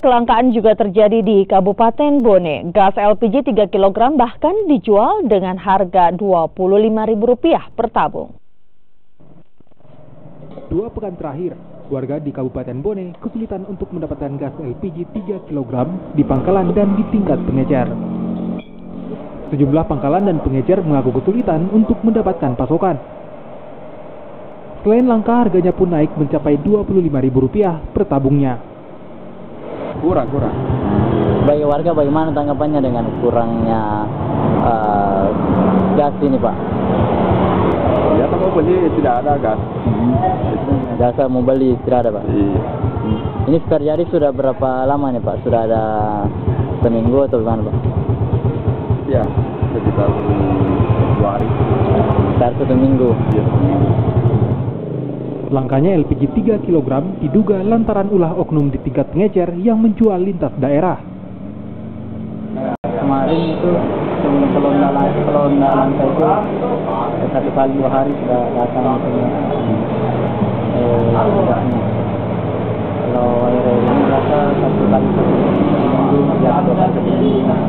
Kelangkaan juga terjadi di Kabupaten Bone. Gas LPG 3 kg bahkan dijual dengan harga Rp25.000 per tabung. 2 pekan terakhir, warga di Kabupaten Bone kesulitan untuk mendapatkan gas LPG 3 kg di pangkalan dan di tingkat pengecer. Sejumlah pangkalan dan pengecer mengaku kesulitan untuk mendapatkan pasokan. Selain langka, harganya pun naik mencapai Rp25.000 per tabungnya. Kurang. Bagi warga bagaimana tanggapannya dengan kurangnya gas ini, Pak? Ya, mau beli tidak ada gas. Jasa mau beli tidak ada, Pak? Iya. Ini terjadi sudah berapa lama nih, Pak? Sudah ada seminggu atau gimana, Pak? Ya, sekitar 2 hari. Sekitar 1 minggu. Iya, 1 minggu. Langkanya LPG 3 kg diduga lantaran ulah oknum di tingkat pengecer yang menjual lintas daerah. Kemarin itu sebelum pelondalan itu 1 kali 2 hari sudah datang gasnya. Kalau air ini rasa 1 kali 1 minggu, biasa 2 kali 1 minggu.